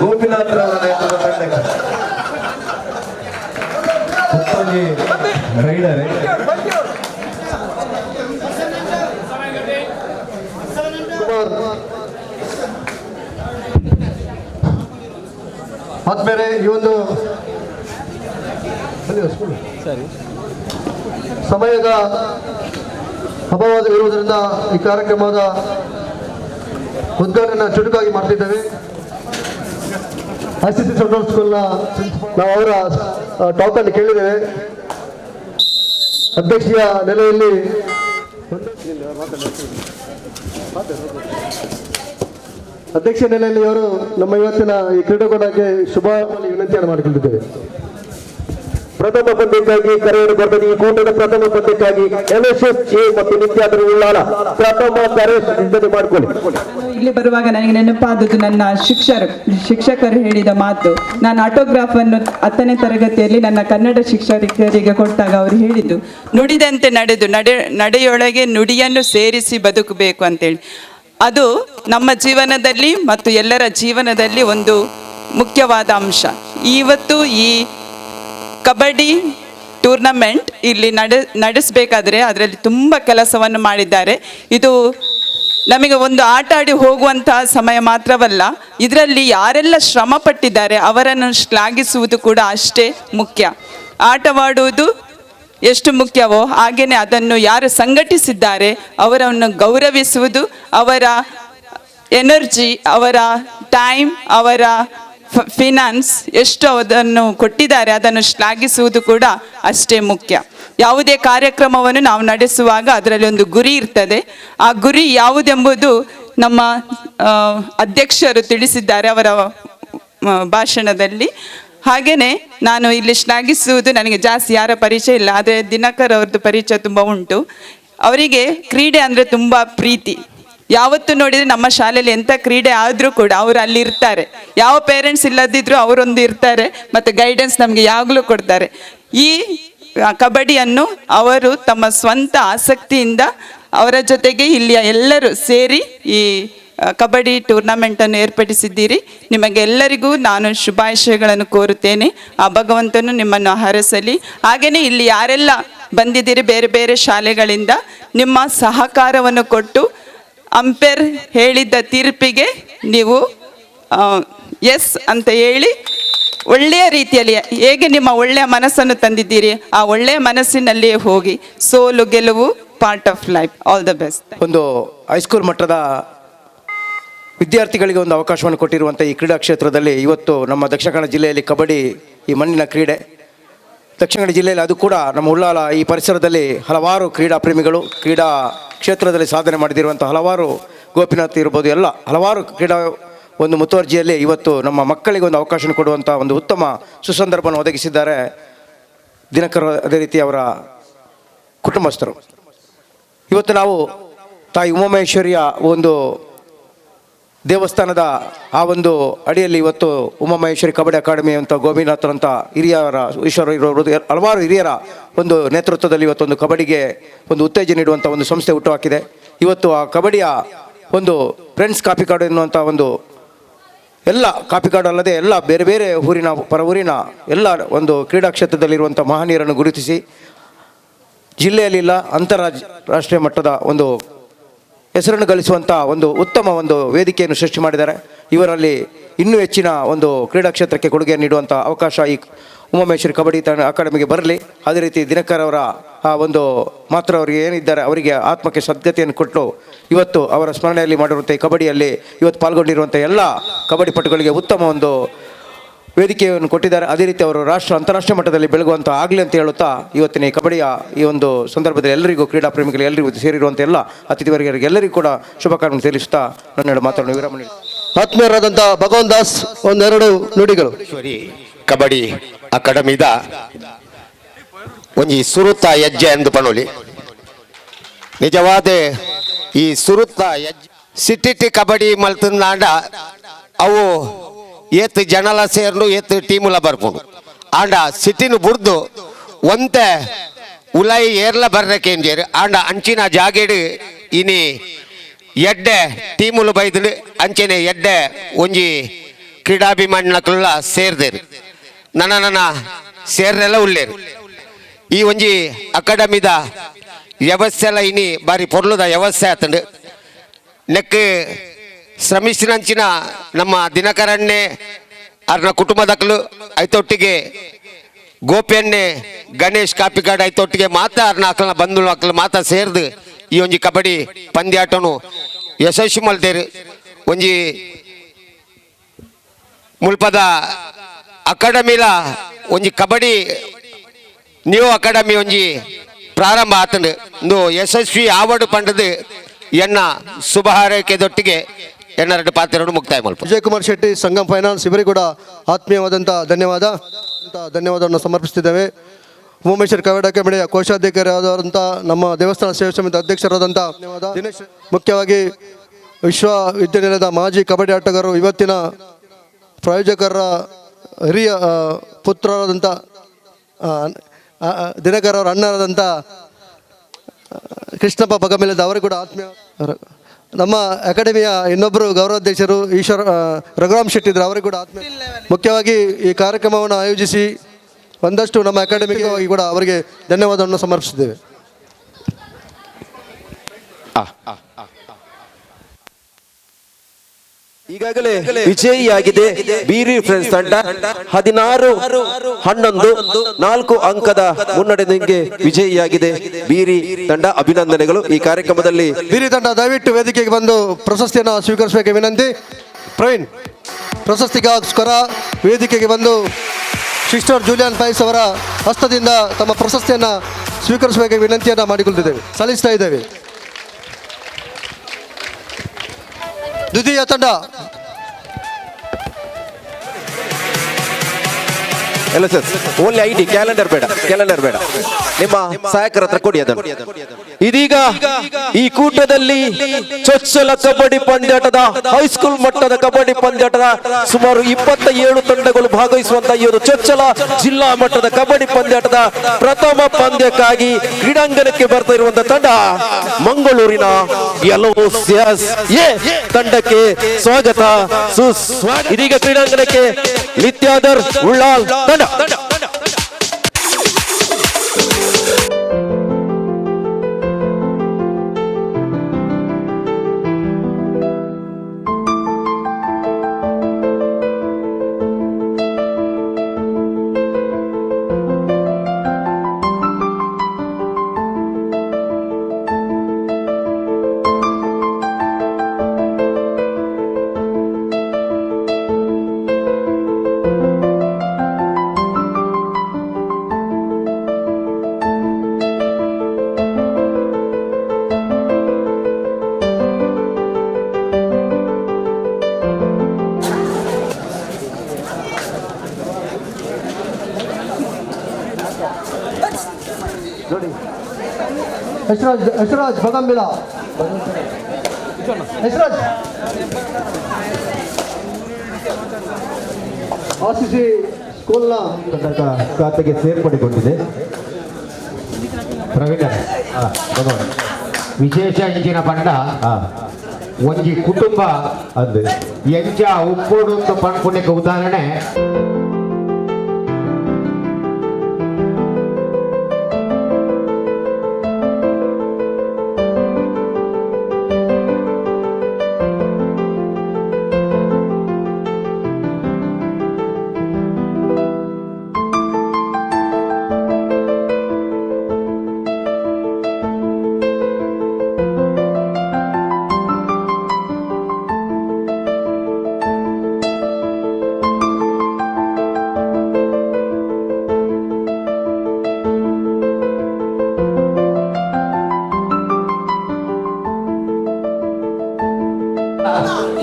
ಗೋಪಿನಾಥ್ ರವರ ನೇತೃತ್ವದ ತಂಡಕ್ಕೆ ರೈಡರೇ ಆದ್ಮೇಲೆ ಈ ಒಂದು ಸಮಯದ ಅಭಾವ ಇರುವುದರಿಂದ ಈ ಕಾರ್ಯಕ್ರಮದ ಉದ್ಘಾಟನೆ ಚುಟುಕಾಗಿ ಮಾಡ್ತಿದ್ದೇವೆ. ICC ಸೆಂಟ್ರಲ್ ಸ್ಕೂಲ್ನ ನಾವು ಅವರ ಟಾಕ್ ಅನ್ನು ಕೇಳಿದ್ದೇವೆ. ಅಧ್ಯಕ್ಷೀಯ ನೆಲೆಯಲ್ಲಿ ಅವರು ನಮ್ಮ ಇವತ್ತಿನ ಈ ಕ್ರೀಡಾಕೂಟಕ್ಕೆ ಶುಭ ವಿನಂತಿಯನ್ನು ಮಾಡಿಕೊಂಡಿದ್ದೇವೆ. ಪ್ರಥಮ ಪಂದ್ಯಕ್ಕಾಗಿ ಕರೆಯನ್ನು ಬರ್ತದೆ. ಈ ಕೂಟದ ಪ್ರಥಮ ಪಂದ್ಯಕ್ಕಾಗಿ ಎಲ್ಎಸ್ಎಸ್ ಎ ಮತ್ತು ನಿತ್ಯಾದರು ಉಳ್ಳಾಲ ಪ್ರಥಮ ಕರೆ ಸಿದ್ಧತೆ ಮಾಡಿಕೊಳ್ಳಿ. ಇಲ್ಲಿ ಬರುವಾಗ ನನಗೆ ನೆನಪಾದದ್ದು ನನ್ನ ಶಿಕ್ಷಕರು ಹೇಳಿದ ಮಾತು. ನಾನು ಆಟೋಗ್ರಾಫ್ ಅನ್ನು 10ನೇ ತರಗತಿಯಲ್ಲಿ ನನ್ನ ಕನ್ನಡ ಶಿಕ್ಷಕರಿಗೆ ಕೊಟ್ಟಾಗ ಅವರು ಹೇಳಿದ್ದು, ನುಡಿದಂತೆ ನಡೆಯೊಳಗೆ ನುಡಿಯನ್ನು ಸೇರಿಸಿ ಬದುಕಬೇಕು ಅಂತೇಳಿ. ಅದು ನಮ್ಮ ಜೀವನದಲ್ಲಿ ಮತ್ತು ಎಲ್ಲರ ಜೀವನದಲ್ಲಿ ಒಂದು ಮುಖ್ಯವಾದ ಅಂಶ. ಇವತ್ತು ಈ ಕಬಡ್ಡಿ ಟೂರ್ನಮೆಂಟ್ ಇಲ್ಲಿ ನಡೆಸಬೇಕಾದ್ರೆ ಅದರಲ್ಲಿ ತುಂಬ ಕೆಲಸವನ್ನು ಮಾಡಿದ್ದಾರೆ. ಇದು ನಮಗೆ ಒಂದು ಆಟ ಆಡಿ ಹೋಗುವಂತಹ ಸಮಯ ಮಾತ್ರವಲ್ಲ, ಇದರಲ್ಲಿ ಯಾರೆಲ್ಲ ಶ್ರಮ ಪಟ್ಟಿದ್ದಾರೆ ಅವರನ್ನು ಶ್ಲಾಘಿಸುವುದು ಕೂಡ ಅಷ್ಟೇ ಮುಖ್ಯ. ಆಟವಾಡುವುದು ಎಷ್ಟು ಮುಖ್ಯವೋ ಹಾಗೆಯೇ ಅದನ್ನು ಯಾರು ಸಂಘಟಿಸಿದ್ದಾರೆ ಅವರನ್ನು ಗೌರವಿಸುವುದು, ಅವರ ಎನರ್ಜಿ, ಅವರ ಟೈಮ್, ಅವರ ಫಿನಾನ್ಸ್ ಎಷ್ಟು ಅದನ್ನು ಕೊಟ್ಟಿದ್ದಾರೆ ಅದನ್ನು ಶ್ಲಾಘಿಸುವುದು ಕೂಡ ಅಷ್ಟೇ ಮುಖ್ಯ. ಯಾವುದೇ ಕಾರ್ಯಕ್ರಮವನ್ನು ನಾವು ನಡೆಸುವಾಗ ಅದರಲ್ಲಿ ಒಂದು ಗುರಿ ಇರ್ತದೆ. ಆ ಗುರಿ ಯಾವುದೆಂಬುದು ನಮ್ಮ ಅಧ್ಯಕ್ಷರು ತಿಳಿಸಿದ್ದಾರೆ ಅವರ ಭಾಷಣದಲ್ಲಿ. ಹಾಗೆಯೇ ನಾನು ಇಲ್ಲಿ ಶ್ಲಾಘಿಸುವುದು, ನನಗೆ ಜಾಸ್ತಿ ಯಾರ ಪರಿಚಯ ಇಲ್ಲ, ಆದರೆ ದಿನಕರ್ ಅವ್ರದ್ದು ಪರಿಚಯ ತುಂಬ ಉಂಟು. ಅವರಿಗೆ ಕ್ರೀಡೆ ಅಂದರೆ ತುಂಬ ಪ್ರೀತಿ. ಯಾವತ್ತು ನೋಡಿದರೆ ನಮ್ಮ ಶಾಲೆಯಲ್ಲಿ ಎಂಥ ಕ್ರೀಡೆ ಆದರೂ ಕೂಡ ಅವರು ಅಲ್ಲಿ ಇರ್ತಾರೆ. ಯಾವ ಪೇರೆಂಟ್ಸ್ ಇಲ್ಲದಿದ್ದರೂ ಅವರೊಂದು ಇರ್ತಾರೆ ಮತ್ತು ಗೈಡೆನ್ಸ್ ನಮಗೆ ಯಾವಾಗಲೂ ಕೊಡ್ತಾರೆ. ಈ ಕಬಡ್ಡಿಯನ್ನು ಅವರು ತಮ್ಮ ಸ್ವಂತ ಆಸಕ್ತಿಯಿಂದ ಅವರ ಜೊತೆಗೆ ಇಲ್ಲಿಯ ಎಲ್ಲರೂ ಸೇರಿ ಈ ಕಬಡ್ಡಿ ಟೂರ್ನಮೆಂಟನ್ನು ಏರ್ಪಡಿಸಿದ್ದೀರಿ. ನಿಮಗೆಲ್ಲರಿಗೂ ನಾನು ಶುಭಾಶಯಗಳನ್ನು ಕೋರುತ್ತೇನೆ. ಆ ಭಗವಂತನು ನಿಮ್ಮನ್ನು ಹರಸಲಿ. ಹಾಗೆಯೇ ಇಲ್ಲಿ ಯಾರೆಲ್ಲ ಬಂದಿದ್ದೀರಿ ಬೇರೆ ಬೇರೆ ಶಾಲೆಗಳಿಂದ, ನಿಮ್ಮ ಸಹಕಾರವನ್ನು ಕೊಟ್ಟು ಅಂಪೇರ್ ಹೇಳಿದ್ದ ತೀರ್ಪಿಗೆ ನೀವು ಎಸ್ ಅಂತ ಹೇಳಿ ಒಳ್ಳೆಯ ರೀತಿಯಲ್ಲಿ ಹೇಗೆ ನಿಮ್ಮ ಒಳ್ಳೆಯ ಮನಸ್ಸನ್ನು ತಂದಿದ್ದೀರಿ ಆ ಒಳ್ಳೆಯ ಮನಸ್ಸಿನಲ್ಲಿಯೇ ಹೋಗಿ. ಸೋಲು ಗೆಲುವು part of life. All the best. ಒಂದು ಹೈಸ್ಕೂಲ್ ಮಟ್ಟದ ವಿದ್ಯಾರ್ಥಿಗಳಿಗೆ ಒಂದು ಅವಕಾಶವನ್ನು ಕೊಟ್ಟಿರುವಂಥ ಈ ಕ್ರೀಡಾ ಕ್ಷೇತ್ರದಲ್ಲಿ ಇವತ್ತು ನಮ್ಮ ದಕ್ಷಿಣ ಕನ್ನಡ ಜಿಲ್ಲೆಯಲ್ಲಿ ಕಬಡ್ಡಿ ಈ ಮಣ್ಣಿನ ಕ್ರೀಡೆ, ದಕ್ಷಿಣ ಕನ್ನಡ ಜಿಲ್ಲೆಯಲ್ಲಿ ಅದು ಕೂಡ ನಮ್ಮ ಉಳ್ಳಾಲ ಈ ಪರಿಸರದಲ್ಲಿ ಹಲವಾರು ಕ್ರೀಡಾ ಪ್ರೇಮಿಗಳು, ಕ್ರೀಡಾ ಕ್ಷೇತ್ರದಲ್ಲಿ ಸಾಧನೆ ಮಾಡಿದಿರುವಂಥ ಹಲವಾರು, ಗೋಪಿನಾಥ್ ಇರ್ಬೋದು, ಎಲ್ಲ ಹಲವಾರು ಕ್ರೀಡಾ ಒಂದು ಮುತುವರ್ಜಿಯಲ್ಲಿ ಇವತ್ತು ನಮ್ಮ ಮಕ್ಕಳಿಗೆ ಒಂದು ಅವಕಾಶ ಕೊಡುವಂಥ ಒಂದು ಉತ್ತಮ ಸುಸಂದರ್ಭವನ್ನು ಒದಗಿಸಿದ್ದಾರೆ ದಿನಕರ್, ಅದೇ ರೀತಿ ಅವರ ಕುಟುಂಬಸ್ಥರು. ಇವತ್ತು ನಾವು ತಾಯಿ ಉಮಾಮಹೇಶ್ವರಿಯ ಒಂದು ದೇವಸ್ಥಾನದ ಆ ಒಂದು ಅಡಿಯಲ್ಲಿ ಇವತ್ತು ಉಮಾಮಹೇಶ್ವರಿ ಕಬಡ್ಡಿ ಅಕಾಡೆಮಿ ಅಂತ ಗೋಪಿನಾಥರಂಥ ಹಿರಿಯರ ಈಶ್ವರ ಇರೋರು ಹಲವಾರು ಹಿರಿಯರ ಒಂದು ನೇತೃತ್ವದಲ್ಲಿ ಇವತ್ತೊಂದು ಕಬಡ್ಡಿಗೆ ಒಂದು ಉತ್ತೇಜನ ನೀಡುವಂಥ ಒಂದು ಸಂಸ್ಥೆ ಹುಟ್ಟುಹಾಕಿದೆ. ಇವತ್ತು ಆ ಕಬಡ್ಡಿಯ ಒಂದು ಫ್ರೆಂಡ್ಸ್ ಕಾಪಿ ಕಾರ್ಡ್ ಎನ್ನುವಂಥ ಒಂದು ಎಲ್ಲ ಕಾಪಿ ಕಾರ್ಡ್ ಅಲ್ಲದೆ ಎಲ್ಲ ಬೇರೆ ಬೇರೆ ಊರಿನ ಪರ ಊರಿನ ಎಲ್ಲ ಒಂದು ಕ್ರೀಡಾ ಕ್ಷೇತ್ರದಲ್ಲಿರುವಂಥ ಮಹನೀಯರನ್ನು ಗುರುತಿಸಿ ಜಿಲ್ಲೆಯಲ್ಲಿಲ್ಲ ಅಂತಾರಾಷ್ಟ್ರೀಯ ಮಟ್ಟದ ಒಂದು ಹೆಸರನ್ನು ಗಳಿಸುವಂಥ ಒಂದು ಉತ್ತಮ ಒಂದು ವೇದಿಕೆಯನ್ನು ಸೃಷ್ಟಿ ಮಾಡಿದ್ದಾರೆ. ಇವರಲ್ಲಿ ಇನ್ನೂ ಹೆಚ್ಚಿನ ಒಂದು ಕ್ರೀಡಾ ಕ್ಷೇತ್ರಕ್ಕೆ ಕೊಡುಗೆ ನೀಡುವಂಥ ಅವಕಾಶ ಈ ಉಮಾಮಹೇಶ್ವರಿ ಕಬಡ್ಡಿ ಅಕಾಡೆಮಿಗೆ ಬರಲಿ. ಅದೇ ರೀತಿ ದಿನಕರ್ ಅವರ ಆ ಒಂದು ಮಾತ್ರ ಅವರಿಗೆ ಏನಿದ್ದಾರೆ ಅವರಿಗೆ ಆತ್ಮಕ್ಕೆ ಸದ್ಗತಿಯನ್ನು ಕೊಟ್ಟು ಇವತ್ತು ಅವರ ಸ್ಮರಣೆಯಲ್ಲಿ ಮಾಡಿರುವಂಥ ಈ ಕಬಡ್ಡಿಯಲ್ಲಿ ಇವತ್ತು ಪಾಲ್ಗೊಂಡಿರುವಂಥ ಎಲ್ಲ ಕಬಡ್ಡಿ ಪಟುಗಳಿಗೆ ಉತ್ತಮ ಒಂದು ವೇದಿಕೆಯನ್ನು ಕೊಟ್ಟಿದ್ದಾರೆ. ಅದೇ ರೀತಿ ಅವರು ಅಂತಾರಾಷ್ಟ್ರೀಯ ಮಟ್ಟದಲ್ಲಿ ಬೆಳಗುವಂಥ ಆಗಲಿ ಅಂತ ಹೇಳುತ್ತಾ ಇವತ್ತಿನ ಈ ಕಬಡ್ಡಿಯ ಈ ಒಂದು ಸಂದರ್ಭದಲ್ಲಿ ಎಲ್ಲರಿಗೂ ಕ್ರೀಡಾ ಪ್ರೇಮಿಗಳು ಎಲ್ಲರಿಗೂ ಸೇರಿರುವಂಥ ಎಲ್ಲ ಅತಿಥಿ ವರ್ಗರಿಗೆ ಎಲ್ಲರಿಗೂ ಕೂಡ ಶುಭಕಾಮನೆ ತಿಳಿಸುತ್ತಾ ನನ್ನ ಮಾತನ್ನು ವಿರಾಮ. ಆತ್ಮೀಯರಾದಂಥ ಭಗವಾನ್ ದಾಸ್ ಒಂದೆರಡು ನುಡಿಗಳು. ಕಬಡ್ಡಿ ಅಕಾಡೆಮಿದ ಒಂಜಿ ಸುರುತ್ತ ಹೆಜ್ಜೆ ಎಂದು ಪನೋಲಿ ನಿಜವಾದ ಈ ಸುರುತ್ತ ಹೆಜ್ಜೆ ಸಿಟಿ ಕಬಡ್ಡಿ ಮಲ್ತಂದಾಂಡ ಅವು ಏತ್ ಜನಲ ಸೇರ್ನು ಏತ್ ಟೀಮುಲ ಬರ್ಕೊಂಡು ಆಂಡ ಸಿಟಿನ ಬುರ್ದು ಒಂತೆ ಉಲಾಯಿ ಏರ್ಲ ಬರ್ರಕೇಂಜೇರು ಆಂಡ ಅಂಚಿನ ಜಾಗೇಡು ಇನಿ ಎಡ್ಡೆ ಟೀಮುಲು ಬೈದು ಅಂಚೆನೆ ಎಡ್ಡೆ ಒಂಜಿ ಕ್ರೀಡಾಭಿಮಾನಿನಕುಲ್ಲ ಸೇರ್ದೇರು ನನ್ನ ಸೇರ್ರೆಲ್ಲ ಉಳ್ಳೇರು. ಈ ಒಂಜಿ ಅಕಾಡೆಮಿದ ವ್ಯವಸ್ಥೆ ಎಲ್ಲ ಇನಿ ಬಾರಿ ಪೊರ್ಲುದ ವ್ಯವಸ್ಥೆ ಆತಂಡು ನೆಕ್ ಶ್ರಮಿಸಿನಂಚಿನ ನಮ್ಮ ದಿನಕರಣ್ಣೆ ಅರ್ನ ಕುಟುಂಬದಕ್ಕಲು ಐತೊಟ್ಟಿಗೆ ಗೋಪಿಯಣ್ಣೆ ಗಣೇಶ್ ಕಾಪಿಗಾಡ್ ಐತೊಟ್ಟಿಗೆ ಮಾತ ಅರ್ನ ಅಕ್ಕಲ್ನ ಬಂಧು ಅಕ್ಕಲು ಮಾತ ಸೇರ್ದು ಈ ಒಂಜಿ ಕಬಡ್ಡಿ ಪಂದ್ಯಾಟನು ಯಶಸ್ವಿ ಮಲ್ತೇರು. ಒಂಜಿ ಮುಲ್ಪದ ಅಕಾಡೆಮಿಲ ಒಂಜಿ ಕಬಡ್ಡಿ ನ್ಯೂ ಅಕಾಡೆಮಿ ಒಂಜಿ ಪ್ರಾರಂಭ ಆತಂಡು ಇಂದು ಯಶಸ್ವಿ ಆವಡು ಪಂಡದು ಎನ್ನ ಶುಭ ಹಾರೈಕೆದೊಟ್ಟಿಗೆ ಎನ್ನೆರಡು ಪಾತ್ರೆರಡು ಮುಕ್ತಾಯ ಮಲ್ಪ. ವಿಜಯ್ ಕುಮಾರ್ ಶೆಟ್ಟಿ, ಸಂಗಮ್ ಫೈನಾನ್ಸ್ ಇವರಿಗೂ ಕೂಡ ಆತ್ಮೀಯವಾದಂಥ ಧನ್ಯವಾದವನ್ನು ಸಮರ್ಪಿಸ್ತಿದ್ದೇವೆ. ಉಮಾಮಹೇಶ್ವರಿ ಕಬಡ್ಡಿ ಅಕಾಡೆಮಿಯ ಕೋಶಾಧ್ಯಕ್ಷರಾದಂಥ ನಮ್ಮ ದೇವಸ್ಥಾನ ಸೇವಾ ಸಮಿತಿ ಅಧ್ಯಕ್ಷರಾದಂಥ ದಿನೇಶ್, ಮುಖ್ಯವಾಗಿ ವಿಶ್ವವಿದ್ಯಾನಿಲಯದ ಮಾಜಿ ಕಬಡ್ಡಿ ಆಟಗಾರರು, ಇವತ್ತಿನ ಪ್ರಾಯೋಜಕರ ಹಿರಿಯ ಪುತ್ರರಾದಂಥ ದಿನಕರ್ ಅವರ ಅಣ್ಣರಾದಂಥ ಕೃಷ್ಣಪ್ಪ ಬಗಮಿಲದ ಅವರಿಗೂ ಕೂಡ ಆತ್ಮೀಯ. ನಮ್ಮ ಅಕಾಡೆಮಿಯ ಇನ್ನೊಬ್ಬರು ಗೌರವಾಧ್ಯಕ್ಷರು ರಘುರಾಮ್ ಶೆಟ್ಟಿ ಇದ್ರು, ಅವರಿಗೂ ಕೂಡ ಆತ್ಮೀಯ. ಮುಖ್ಯವಾಗಿ ಈ ಕಾರ್ಯಕ್ರಮವನ್ನು ಆಯೋಜಿಸಿ ಒಂದಷ್ಟು ನಮ್ಮ ಅಕಾಡೆಮಿಗೆ ಕೂಡ ಅವರಿಗೆ ಧನ್ಯವಾದವನ್ನು ಸಮರ್ಪಿಸಿದ್ದೇವೆ. ಈಗಾಗಲೇ ವಿಜಯಿಯಾಗಿದೆ ಬೀರಿ ಫ್ರೆಂಡ್ಸ್ ತಂಡ 16-11 ಅಂಕದ ಮುನ್ನಡೆಗೆ ವಿಜಯಿಯಾಗಿದೆ ಬೀರಿ ತಂಡ. ಅಭಿನಂದನೆಗಳು. ಈ ಕಾರ್ಯಕ್ರಮದಲ್ಲಿ ಬೀರಿ ತಂಡ ದಯವಿಟ್ಟು ವೇದಿಕೆಗೆ ಬಂದು ಪ್ರಶಸ್ತಿಯನ್ನು ಸ್ವೀಕರಿಸಬೇಕು ವಿನಂತಿ. ಪ್ರವೀಣ್, ಪ್ರಶಸ್ತಿಗೋಸ್ಕರ ವೇದಿಕೆಗೆ ಬಂದು ಸಿಸ್ಟರ್ ಜೂಲಿಯನ್ ಪೈಸ್ ಅವರ ಹಸ್ತದಿಂದ ತಮ್ಮ ಪ್ರಶಸ್ತಿಯನ್ನು ಸ್ವೀಕರಿಸಬೇಕು ವಿನಂತಿಯನ್ನು ಮಾಡಿಕೊಳ್ತಿದ್ದೇವೆ, ಸಲ್ಲಿಸ್ತಾ ಇದ್ದೇವೆ. ದ್ವಿತೀಯ ತಂಡ LSS ಓನ್ಲಿ ID, ಕ್ಯಾಲೆಂಡರ್ ಬೇಡ, ನಿಮ್ಮ ಸಹಾಯಕರ ಹತ್ರ ಕೊಡಿ ಅದನ್ನು. ಇದೀಗ ಈ ಕೂಟದಲ್ಲಿ ಚೊಚ್ಚಲ ಕಬಡ್ಡಿ ಪಂದ್ಯಾಟದ ಹೈಸ್ಕೂಲ್ ಮಟ್ಟದ ಕಬಡ್ಡಿ ಪಂದ್ಯಾಟದ ಸುಮಾರು 27 ತಂಡಗಳು ಭಾಗವಹಿಸುವಂತಹ ಈ ಒಂದು ಚೊಚ್ಚಲ ಜಿಲ್ಲಾ ಮಟ್ಟದ ಕಬಡ್ಡಿ ಪಂದ್ಯಾಟದ ಪ್ರಥಮ ಪಂದ್ಯಕ್ಕಾಗಿ ಕ್ರೀಡಾಂಗಣಕ್ಕೆ ಬರ್ತಾ ಇರುವಂತಹ ತಂಡ ಮಂಗಳೂರಿನ LOS ತಂಡಕ್ಕೆ ಸ್ವಾಗತ ಸುಸ್ವಾಗತ. ಇದೀಗ ಕ್ರೀಡಾಂಗಣಕ್ಕೆ ವಿದ್ಯಾಧರ್ ಉಳ್ಳಾಲ್ ತಂಡ. ಯಶರಾಜ್ ಬಗಂಬಿಲ, ಯಶರಾಜ್ ಆರ್ಸಿಸಿ ಸ್ಕೂಲ್ನ ಖಾತೆಗೆ ಸೇರ್ಪಡೆಗೊಂಡಿದೆ. ಪ್ರವೀಣ ವಿಶೇಷ ಇಂಚಿನ ಪಂಡ ಒಂಜಿ ಕುಟುಂಬ ಅದು ಎಂಚ ಉಪ್ಪೋಡು ಪಂಡ್ಪುಣ್ಯಕ್ಕೆ ಉದಾಹರಣೆ.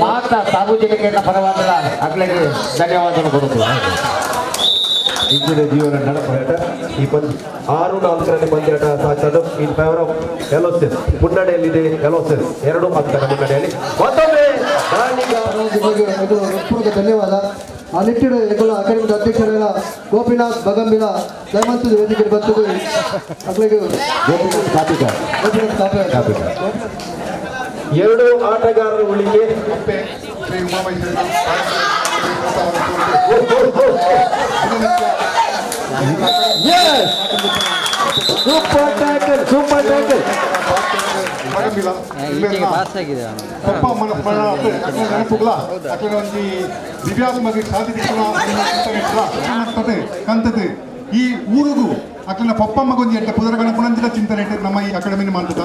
ಮಾತ್ರ ಸಾರ್ವಜನಿಕರ ಪರವಾದ ಅಗ್ಲಿಗೆ ಧನ್ಯವಾದಗಳು ಕೊಡುತ್ತೇವೆ. ಇಂದಿನ ಜೀವನ ನಡಪರಾಟ ಈ 6-4 ಪಂದ್ಯಾಟ ಸಾಚಲು ಇನ್ ಫೇವರ್ ಆಫ್ LOS. ಮುನ್ನಡೆಯಲ್ಲಿದೆ LOS 2 ಅಂಕದ ಮುನ್ನಡೆಯಲ್ಲಿ. ಮತ್ತೊಮ್ಮೆ ಹೃತ್ಪೂರ್ವಕ ಧನ್ಯವಾದ. ಆ ನಿಟ್ಟಿನ ಅಕಾಡೆಮಿದ ಅಧ್ಯಕ್ಷರಾದ ಗೋಪಿನಾಥ್ ಬಗಂಬಿಲ ದಯಮಂತ ವೇದಿಕೆ ಬರ್ತದೆ. ಅಗ್ಲಿಗೆ ಎರಡು ಆಟಗಾರರ ಉಳಿಗೆ ಸೂಪರ್ ಟ್ಯಾಕಲ್. ದಿವ್ಯಾತ್ಮಕ ಸಾಧಿಸಿದ ಕಂತದ್ದು ಈ ಊರಿಗೂ ಅಕ್ಲಿನ ಪಪ್ಪಮ್ಮಗೊಂದು ಎಂಟ ಪುದರಗಳ ಪುಣಂಜಿನ ಚಿಂತನೆ ನಮ್ಮ ಈ ಅಕಾಡೆಮಿನ ಮಾಡ್ತದ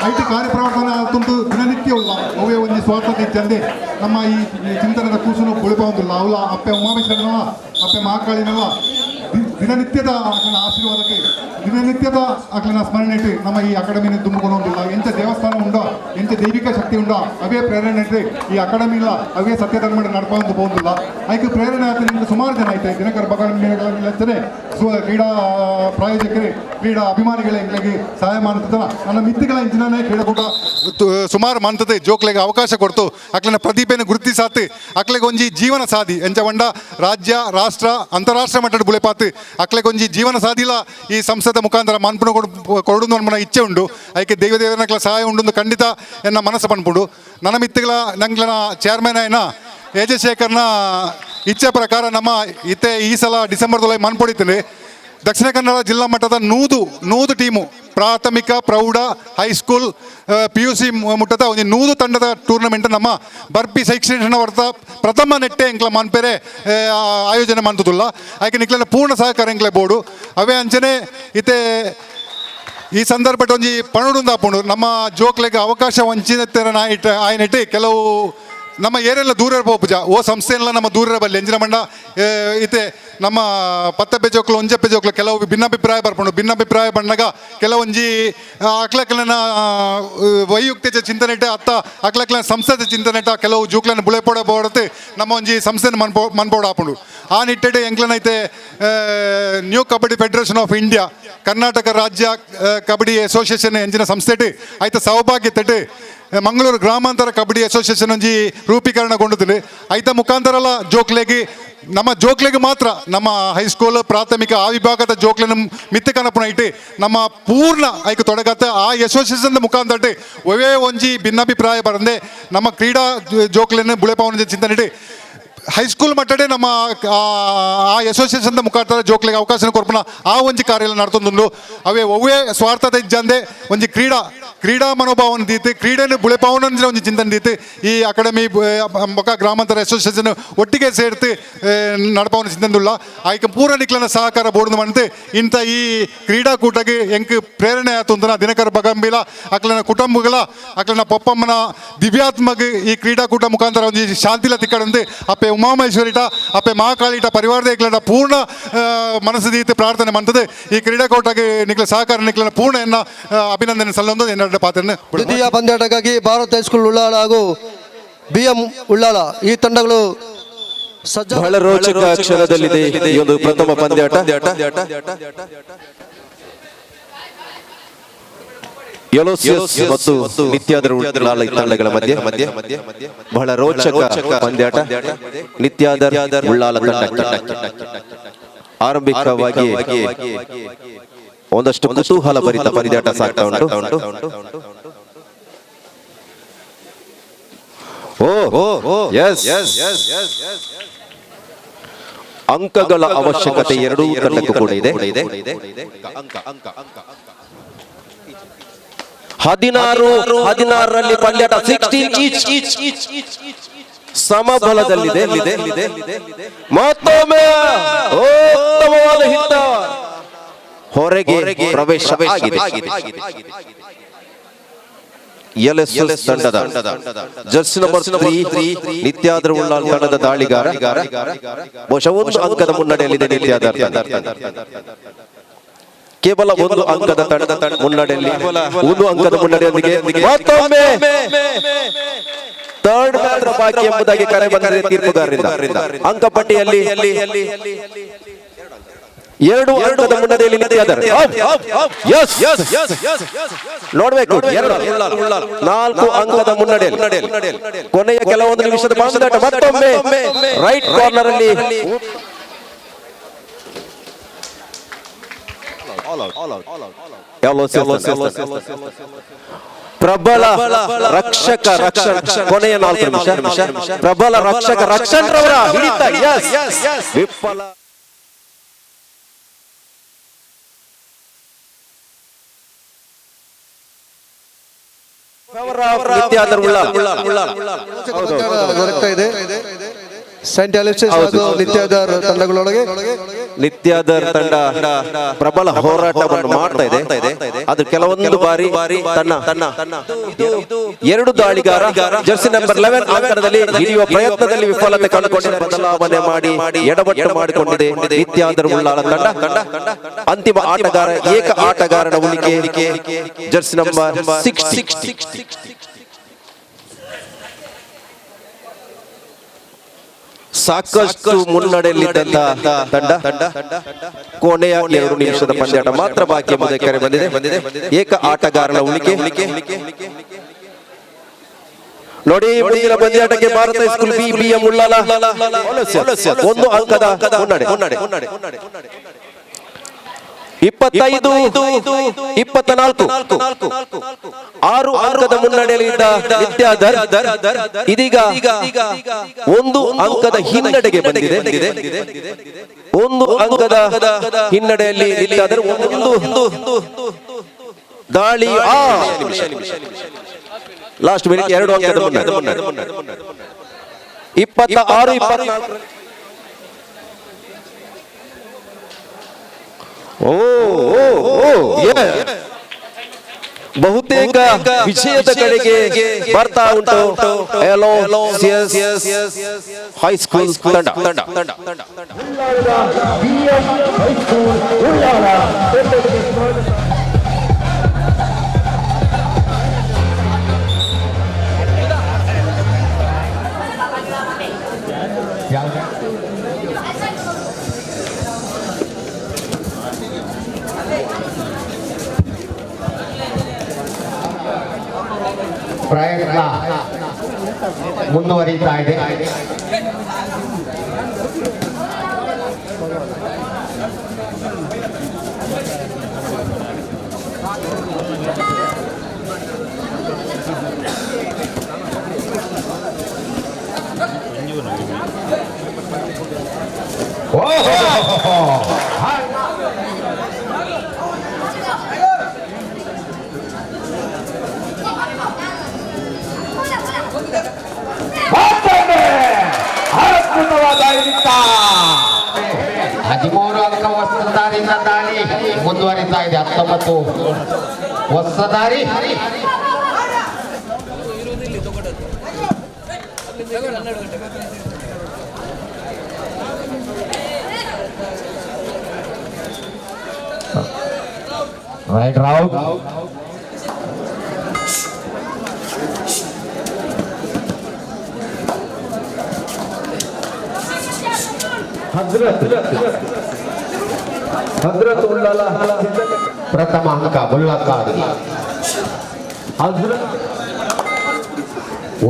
ಐಟಿ ಕಾರ್ಯಪ್ರವರ್ತನ ತುಂಟು ದಿನನಿತ್ಯ ಉಲ್ಲ ಅವೇ ಒಂದು ಸ್ವಾರ್ಥತೆ ಚಂದೆ ನಮ್ಮ ಈ ಚಿಂತನದ ಕೂಸು ಉಳಿಪವಂತಿಲ್ಲ ಅವಳ ಅಪ್ಪೆ ಉಮಾಮೇಶ್ವರನವ ಅಪ್ಪೆ ಮಹಾಕಾಳಿನವ ದಿನನಿತ್ಯದ ಅಕ್ಲಿನ ಆಶೀರ್ವಾದಕ್ಕೆ ದಿನನಿತ್ಯದ ಅಕ್ಲಿನ ಸ್ಮರಣೆ ಇಟ್ಟು ನಮ್ಮ ಈ ಅಕಾಡೆಮಿನ ತುಂಬಿಕೊಳ್ಳೋದಿಲ್ಲ. ಎಂಥ ದೇವಸ್ಥಾನ ಉಂಡೋ ಎಂಥ ದೈವಿಕ ಶಕ್ತಿ ಉಂಡೋ ಅವೇ ಪ್ರೇರಣೆ ಇಟ್ಟು ಈ ಅಕಾಡೆಮಿ ಇಲ್ಲ ಅವೇ ಸತ್ಯಧರ್ಮ ನಡ್ಕೊಂಡು ಹೋಗುದಿಲ್ಲ. ಅದಕ್ಕೆ ಪ್ರೇರಣೆ ಆಯ್ತು ನಿಮ್ಗೆ ಸುಮಾರು ಜನ ಐತೆ ದಿನಕರ ಬಗಲೇ ಕ್ರೀಡಾ ಪ್ರಾಯೋಜಕರೇ ಕ್ರೀಡಾ ಅಭಿಮಾನಿಗಳಿಗೆ ಸಹಾಯ ಮಾಡುತ್ತಲ್ಲ ನನ್ನ ಮಿತ್ತಿಗಳ ಇಂಚಿನೇ ಕ್ರೀಡಾಕೂಟ ಸುಮಾರು ಮಂತದೆ ಜೋಕ್ಲೆಗೆ ಅವಕಾಶ ಕೊಡ್ತು ಅಕ್ಲಿನ ಪ್ರತಿಭೆಯನ್ನು ಗುರುತಿಸಾತು ಅಕ್ಲೆಗೆ ಒಂಜಿ ಜೀವನ ಸಾಧಿ ಎಂಚ ಬಂಡ ರಾಜ್ಯ ರಾಷ್ಟ್ರ ಅಂತಾರಾಷ್ಟ್ರ ಮಟ್ಟದ ಬುಳೆಪಾತು ಅಕ್ಲೆಗೆ ಒಂಜಿ ಜೀವನ ಸಾಧಿಲ್ಲ ಈ ಸಂಸ್ಥೆ ಮುಖಾಂತರ ಮನ್ಪುಣ ಕೊಡುದು ನನ್ನ ಇಚ್ಛೆ ಉಂಡು. ಅದಕ್ಕೆ ದೇವದೇವನಕ್ಲ ಸಹಾಯ ಉಂಡು ಖಂಡಿತ ಎನ್ನ ಮನಸ್ಸು ಪನ್ಪುಡು. ನನ್ನ ಮಿತ್ತಿಗಳ ನಂಗ್ಲನ ಚೇರ್ಮನ್ ಆಯ್ನ ಏಜಶೇಖರ್ನ ಇಚ್ಛೆ ಪ್ರಕಾರ ನಮ್ಮ ಇತ್ತೆ ಈ ಸಲ ಡಿಸೆಂಬರ್ದೊಳಗೆ ಮನ್ಪೊಡಿತೀನಿ ದಕ್ಷಿಣ ಕನ್ನಡ ಜಿಲ್ಲಾ ಮಟ್ಟದ ನೂದು ಟೀಮು ಪ್ರಾಥಮಿಕ ಪ್ರೌಢ ಹೈಸ್ಕೂಲ್ PUC ಮುಟ್ಟದ ಒಂದು 100 ತಂಡದ ಟೂರ್ನಮೆಂಟ್ ನಮ್ಮ ಬರ್ಪಿ ಶೈಕ್ಷಣಿಕ ವರ್ತ ಪ್ರಥಮ ನೆಟ್ಟೆ ಎಂಕ್ಲ ಮನ್ಪೆರೆ ಆಯೋಜನೆ ಮಾಡ್ತದಲ್ಲ ಆಯ್ಕೆ ನಿಕ್ಲ ಪೂರ್ಣ ಸಹಕಾರ ಎಂಕ್ಲೆ ಬೋರ್ಡು ಅವೇ ಅಂಚನೆ ಇತ್ತೆ ಈ ಸಂದರ್ಭ ಒಂಜಿ ಪಣುಡುಂದು ಆಪುಂಡು ನಮ್ಮ ಜೋಕ್ಲೆಗೆ ಅವಕಾಶ ವಂಚಿನ ಆಯ್ನೆಟ್ಟು ಕೆಲವು ನಮ್ಮ ಏರಿಯಲ್ಲ ದೂರ ಪೋಪುಜ ಓ ಸಂಸ್ಥೆಲ್ಲ ನಮ್ಮ ದೂರ ಬಲ್ಲಿ ಎಂಜಿನ ಮಂಡ ಇತ್ತೆ ನಮ್ಮ ಪತ್ತಪ್ಪೆ ಜೋಕ್ಲು ಒಂಜಪ್ಪೆ ಜೋಕ್ಲು ಕೆಲವು ಭಿನ್ನಾಭಿಪ್ರಾಯ ಬರ್ಪುಂಡು ಭಿನ್ನಾಭಿಪ್ರಾಯ ಬಂದಾಗ ಕೆಲವೊಂಜಿ ಅಕ್ಲಕ್ಲನ ವೈಯಕ್ತಿಕ ಚಿಂತನೆ ಅತ್ತ ಅಕ್ಲಕ್ಲನ ಸಂಸ್ಥೆ ಚಿಂತನೆ ಕೆಲವು ಜೋಕ್ಲನ್ನು ಬುಳೆಪೋಡ ಬೋಡತ್ತೆ ನಮ್ಮ ಒಂಜಿ ಸಂಸ್ಥೆನ ಮನ್ಪೋಡ ಆಪುಂಡು ಆ ನಿಟ್ಟೆಡೆ ಎಂಕ್ಲನೈತೆ new kabaddi federation of India Karnataka ರಾಜ್ಯ ಕಬಡ್ಡಿ ಅಸೋಸಿಯೇಷನ್ ಎಂಜಿನ ಸಂಸ್ಥೆ ಐತೆ ಸೌಭಾಗ್ಯತೆ ಮಂಗಳೂರು ಗ್ರಾಮಾಂತರ ಕಬಡ್ಡಿ ಅಸೋಸಿಯೇಷನ್ ಒಂಜಿ ರೂಪೀಕರಣಗೊಂಡಿದೆ ಐತ ಮುಖಾಂತರಲ್ಲ ಜೋಕ್ಲೆಗೆ ನಮ್ಮ ಜೋಕ್ಲೆಗೆ ಮಾತ್ರ ನಮ್ಮ ಹೈಸ್ಕೂಲ್ ಪ್ರಾಥಮಿಕ ಆ ವಿಭಾಗದ ಜೋಕ್ಲೆನ ಮಿತ್ತ ಕನಪುನ ಇಟ್ಟು ನಮ್ಮ ಪೂರ್ಣ ಐಕ ತೊಡಗತ್ತ ಆ ಅಸೋಸಿಯೇಷನ್ ಮುಖಾಂತರ ಒವೇ ಒಂಜಿ ಭಿನ್ನಾಭಿಪ್ರಾಯ ಬರಂದೆ ನಮ್ಮ ಕ್ರೀಡಾ ಜೋಕ್ಲೆನ ಬುಳೆಪಾವನ ಚಿಂತನೆ ಇಟ್ಟು ಹೈಸ್ಕೂಲ್ ಮಟ್ಟಡೆ ನಮ್ಮ ಆ ಅಸೋಸಿಯೇಷನ್ ಮುಖಾಂತರ ಜೋಕ್ಲೆಗೆ ಅವಕಾಶ ಕೊರ್ಪುನ ಆ ಒಂಜಿ ಕಾರ್ಯ ನಡ್ತೊಂದು ಅವೇ ಒವ್ವೇ ಸ್ವಾರ್ಥತೆ ಇಜ್ಜಂದೆ ಒಂಜಿ ಕ್ರೀಡಾ ಮನೋಭಾವನ ದೀತೆ ಕ್ರೀಡೆನ ಬುಳೆಪಾವನ ಒಂಜಿ ಚಿಂತನೆ ದೀತೆ ಈ ಅಕಾಡೆಮಿ ಬೊಕ ಗ್ರಾಮಾಂತರ ಅಸೋಸಿಯೇಷನ್ ಒಟ್ಟಿಗೆ ಸೇರ್ತು ನಡಪವನ ಚಿಂತನೆಲ್ಲ ಆಯ್ಕೆ ಪೂರ್ಣ ನಿಕ್ಲನ ಸಹಕಾರ ಬೋರ್ಡು ಮಂತೆ ಇಂಥ ಈ ಕ್ರೀಡಾಕೂಟಗೆ ಎಂಕ್ ಪ್ರೇರಣೆ ಆತುಂದನ ದಿನಕರ ಬಗಂಬಿಲ ಅಕ್ಲನ ಕುಟುಂಬಗಳ ಅಕ್ಲನ ಪೊಪ್ಪಮ್ಮನ ದಿವ್ಯಾತ್ಮಗೆ ಈ ಕ್ರೀಡಾಕೂಟ ಮುಖಾಂತರ ಒಂಜಿ ಶಾಂತಿಲ ತಿಕ್ಕಡಂದು ಅಪ್ಪೆ ಉಮಾಮಹೇಶ್ವರಿಟ ಅಪ್ಪೆ ಮಹಾಕಾಳಿಟ ಪರಿವಾರದ ಇಕ್ಲನ ಪೂರ್ಣ ಮನಸ್ಸು ದೀತೆ ಪ್ರಾರ್ಥನೆ ಮಂತದೆ ಈ ಕ್ರೀಡಾಕೂಟಗೆ ನಿಕ್ಲ ಸಹಕಾರ ನಿಕ್ಲನ ಪೂರ್ಣ ಅಭಿನಂದನೆ ಸಲ್ಲೊಂದು ದ್ವಿತೀಯ ಪಂದ್ಯಾಟಕ್ಕಾಗಿ ಭಾರತ್ ಹೈಸ್ಕೂಲ್ ಉಳ್ಳಾಳ ಹಾಗೂ BM ಉಳ್ಳಾಳ ಈ ತಂಡಗಳು ಬಹಳ ರೋಚಕ ಕ್ಷಣದಲ್ಲಿದೆ ಈ ಒಂದು ಪ್ರಥಮ ಪಂದ್ಯಾಟ. ಯೆಲೋಸಿಯಸ್ ಮತ್ತು ನಿತ್ಯಾದರ್ ಉಳ್ಳಾಳ ತಂಡಗಳ ಮಧ್ಯೆ ಬಹಳ ರೋಚಕ ಪಂದ್ಯಾಟ. ನಿತ್ಯಾದರ್ ಉಳ್ಳಾಳ ತಂಡ ಆರಂಭಿಕವಾಗಿ ಒಂದಷ್ಟು ಕುತೂಹಲ ಭರಿತ ಪಂದ್ಯಾಟ ಸಾಗ್ತಾ ಉಂಟು. ಅಂಕಗಳ ಅವಶ್ಯಕತೆ ಎರಡೂ ತಂಡಕ್ಕೂ ಕೂಡ ಇದೆ. 16 ಪಂದ್ಯಾಟ 16 ಸಮಬಲದಲ್ಲಿದೆ. ಮತ್ತೊಮ್ಮೆ ಉತ್ತಮವಾದ ಹಿತ ಹೊರಗೆ ಪ್ರವೇಶ ಆಗಿದೆ. ಎಲ್ಎಸ್ಎಸ್ ತಂಡದ ಜರ್ಸಿ ನಂಬರ್ 3 ನಿತ್ಯಾದರ್ ಉಳ್ಳಾಳ ತಂಡದ ದಾಳಿಗಾರ ಬಹುಶಃ ಒಂದು ಅಂಕದ ಮುನ್ನಡೆಯಲ್ಲಿದೆ. ನಿತ್ಯಾದರ್ ಕೇವಲ ಒಂದು ಅಂಕದ ತಂಡದ ಮುನ್ನಡೆಯಲ್ಲಿ ಒಂದು ಅಂಕದ ಮುನ್ನಡೆಯೊಂದಿಗೆ ಮತ್ತೊಮ್ಮೆ ಥರ್ಡ್ ಮಾತ್ರ ಬಾಕಿ ಎಂಬುದಾಗಿ ಕರೆ ಬಂದಿದೆ ತೀರ್ಪುಗಾರರಿಂದ. ಅಂಕಪಟ್ಟಿಯಲ್ಲಿ 2 ಅಂಕದ ಮುನ್ನಡೆಯಲ್ಲಿ ನಿತ್ಯಾದರ್ ನೋಡ್ಬೇಕು. 4 ಅಂಕದ ಮುನ್ನಡೆಯಲ್ಲಿ ಕೊನೆಯ ಕೆಲವೊಂದು ನಿಮಿಷದ ಪಂದ್ಯಾಟ ಮತ್ತೊಮ್ಮೆ ರೈಟ್ ಕಾರ್ನರ್ ಅಲ್ಲಿ ಪ್ರಬಲ ರಕ್ಷಕ ಕೊನೆಯ 4 ನಿಮಿಷ ಪ್ರಬಲ ರಕ್ಷಕ ರಕ್ಷಣ್ ರವರ ಹಿಡಿತ ವಿಫಲ. ನಿತ್ಯಾದರ್ ದೊರಕ್ತಾ ಇದೆ. ಸೈಂಟ್ ಅಲೋಸಿಯಸ್ ಹಾಗೂ ನಿತ್ಯಾದರ್ ತಂಡಗಳೊಳಗೆ ನಿತ್ಯಾದರ್ ತಂಡ ಪ್ರಬಲ ಹೋರಾಟವನ್ನು ಮಾಡ್ತಾ ಇದೆ. ಅದು ಕೆಲವೊಂದು ಬಾರಿ ತನ್ನ 2 ದಾಳಿಗಾರ ಜರ್ಸಿ ನಂಬರ್ 11 ಅಂಕಣದಲ್ಲಿ ಹಿಡಿಯುವ ಪ್ರಯತ್ನದಲ್ಲಿ ವಿಫಲತೆ ಕಂಡುಕೊಂಡಿದೆ. ಬದಲಾವಣೆ ಮಾಡಿ ಎಡವಟ್ಟು ಮಾಡಿಕೊಂಡಿದೆ ನಿತ್ಯಾದರ್ ಉಳ್ಳಾಳ ತಂಡ. ಅಂತಿಮ ಆಟಗಾರ ಏಕ ಆಟಗಾರನ ಉಳಿಕೆ ಜರ್ಸಿ ನಂಬರ್ 6. ಸಾಕಷ್ಟು ಮುನ್ನಡೆಯಲ್ಲಿದ್ದಂತ ತಂಡ ಕೊನೆಯ 2 ನಿಮಿಷದ ಪಂದ್ಯಾಟ ಮಾತ್ರ ಬಾಕಿ ಎಂಬುದಕ್ಕೆ ಕರೆ ಬಂದಿದೆ. ಏಕ ಆಟಗಾರನ ಉಳಿಕೆ ನೋಡಿ. ಮುಂದಿನ ಪಂದ್ಯಾಟಕ್ಕೆ ಭಾರತ ಹೈಸ್ಕೂಲ್ BM ಉಳ್ಳಾಳ 1 ಅಂಕದ ಮುನ್ನಡೆ 25-24 6 ಅಂಕದ ಮುನ್ನಡೆಯಲ್ಲಿದ್ದ ನಿತ್ಯಾದರ್ ಇದೀಗ 1 ಅಂಕದ ಹಿನ್ನಡೆಗೆ ಬಂದಿದೆ. ಒಂದು ಅಂಕದ ಹಿನ್ನಡೆಯಲ್ಲಿ ನಿಂತಾದರೆ ಒಂದು ದಾಳಿ ಲಾಸ್ಟ್ ಮಿನಿಟ್ 2 ಅಂಕದ ಮುನ್ನಡೆ 26-24. ಬಹುತೇಕ ವಿಜಯದ ಕಡೆಗೆ ಬರ್ತಾ ಉಂಟು ಹೈಸ್ಕೂಲ್ ತಂಡ. ಪ್ರಯತ್ನ ಮುಂದುವರಿತಾ ಇದೆ. ಹದಿಮೂರು ಅಂಕ ಹೊಸದಾರಿಯಿಂದ ದಾಳಿ ಮುಂದುವರಿತಾ ಇದೆ. 19 ಹೊಸದಾರಿ ರೈಟ್ ರೌಟ್. ಹಜರತ್ ಉಳ್ಳಾಲ ಪ್ರಥಮ ಅಂಕ ಮುಲ್ಲಕ್ಕಾಡಿ.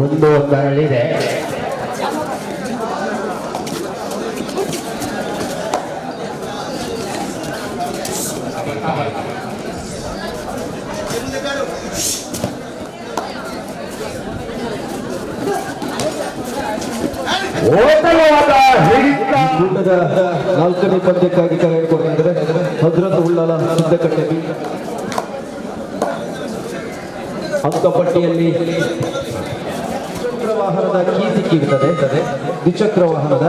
ಒಂದು ತರಳಿದೆ. ಕೂಟದ 4ನೇ ಪಂದ್ಯಕ್ಕಾಗಿ ಕರೆದುಕೊಂಡಿದ್ದಾರೆ ಹಜರತ್ ಉಳ್ಳಾಲ ಸಿದ್ದಕಟ್ಟೆ. ಅಂಕಪಟ್ಟಿಯಲ್ಲಿ ದ್ವಿಚಕ್ರ ವಾಹನದ ಕೀ ಸಿಕ್ಕಿರುತ್ತದೆ. ದ್ವಿಚಕ್ರ ವಾಹನದ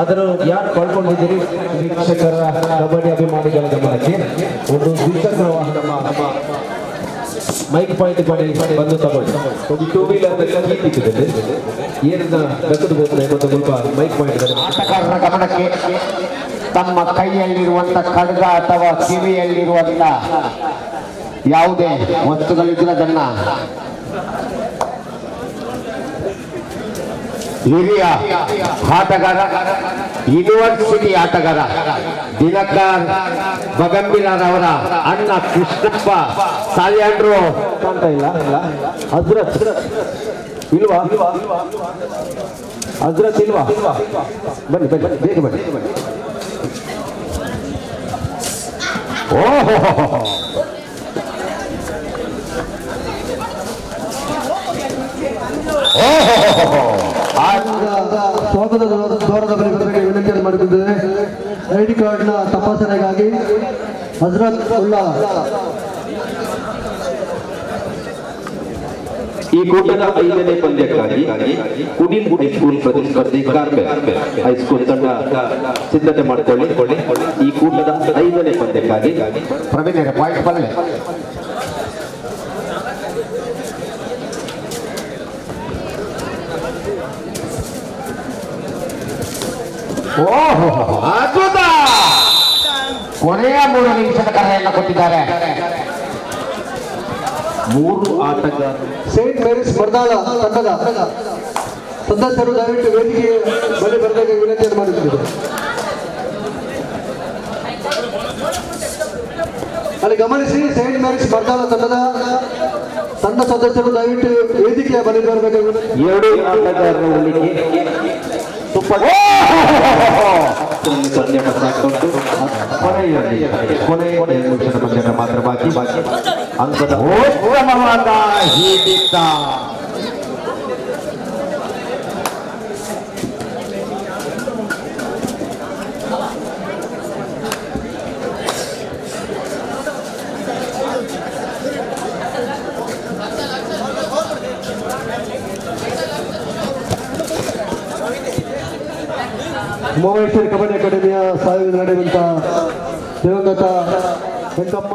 ಅದನ್ನು ಯಾರು ಕಳ್ಕೊಂಡಿದ್ದೀರಿ ವೀಕ್ಷಕರ ಕಬಡ್ಡಿ ಅಭಿಮಾನಿಗಳ ಗಮನಕ್ಕೆ ಒಂದು ದ್ವಿಚಕ್ರ ವಾಹನ ನಮ್ಮ ಮೈಕ್ ಪಾಯಿಂಟ್ ಮಾಡಿ ಬಂದು ತಗೊಳ್ಳಿ. ಒಂದು 2 ವೀಲರ್ ಕೀ ಸಿಕ್ಕಿದೆ. ಏನನ್ನ ಬೆಕ್ಕಬಹುದು ಎಂಬುದು ಸ್ವಲ್ಪ ಮೈಕ್ ಪಾಯಿಂಟ್. ಆಟಗಾರರ ಗಮನಕ್ಕೆ ತಮ್ಮ ಕೈಯಲ್ಲಿರುವಂತ ಖಡ್ಗ ಅಥವಾ ಕಿವಿಯಲ್ಲಿರುವಂತ ಯಾವುದೇ ವಸ್ತುಗಳಿದ್ರೆ ಅದನ್ನ ಹಿರಿಯ ಆಟಗಾರ ಯೂನಿವರ್ಸಿಟಿ ಆಟಗಾರ ದಿನಕರ್ ಬಗಂಬಿಲಾರ್ ಅವರ ಅಣ್ಣ ಕೃಷ್ಣಪ್ಪ ಸಾಲ್ಯಾಂಡ್ರು ಕಾಣ್ತಾ ಇಲ್ಲ. ಹಜರತ್ ಇಲ್ವಾ? ಹಜರತ್ ಇಲ್ವಾ? ಬನ್ನಿ ಬನ್ನಿ ಬೇಗ ಬನ್ನಿ. ಓಹೋ ಸ್ವಾಗತ ದ್ವಾರದ ಬಳಿ ಬರಬೇಕು ವಿನಂತಿಯನ್ನು ಮಾಡಿಕೊಂಡಿದ್ದೇವೆ. ಐಡಿ ಕಾರ್ಡ್ನ ತಪಾಸಣೆಗಾಗಿ ಹಜರತ್ ಉಲ್ಲಾ. ಈ ಕೂಟದ 5ನೇ ಪಂದ್ಯಕ್ಕಾಗಿ ಕುಡಿಲ್ ಹೈಸ್ಕೂಲ್ ಪ್ರತಿಸ್ಪರ್ಧಿ ಕಾರ್ಮೆಲ್ ಹೈಸ್ಕೂಲ್ ತಂಡ ಸಿದ್ಧತೆ ಮಾಡಿಕೊಳ್ಳಿ. ಈ ಕೂಟದ 5ನೇ ಪಂದ್ಯಕ್ಕಾಗಿ ಪ್ರವೀಣ್ ಪಾಯಿಂಟ್ ಬರಲಿ. ಓಹೋ ಅದ್ಭುತ! ಕೊನೆಯ 3 ನಿಮಿಷದ ಕರೆಯನ್ನು ಕೊಟ್ಟಿದ್ದಾರೆ. 3 ಆಟಗಾರರು ಸೇಂಟ್ ಮೇರಿಸ್ ಮರ್ದಾಳ ತಂಡದ ಸದಸ್ಯರು ದಯವಿಟ್ಟು ವೇದಿಕೆಗೆ ಬಳಿ ಬರಬೇಕು ವಿನಂತಿಯನ್ನು ಮಾಡುತ್ತಿದ್ದರು. ಅಲ್ಲಿ ಗಮನಿಸಿ, ಸೇಂಟ್ ಮೇರಿಸ್ ಮರ್ದಾಳ ತಂಡ ಸದಸ್ಯರು ದಯವಿಟ್ಟು ವೇದಿಕೆಯ ಬಳಿ ಬರಬೇಕು. 2 ಆಟಗಾರರ ಉಳಿಕೆ ಕೊನೆಯ ನಿಮಿಷದ ಪಂದ್ಯ ಮಾತ್ರ ಬಾಕಿ. ಅಂಕದ ಉತ್ತಮವಾದ ಹಿಡಿತ. ಉಮಾಮಹೇಶ್ವರಿ ಕಬಡ್ಡಿ ಅಕಾಡೆಮಿಯ ಸಹಯೋಗದಲ್ಲಿ ನಡೆಯುವಂತಹ ದಿವಂಗತ ವೆಂಕಮ್ಮ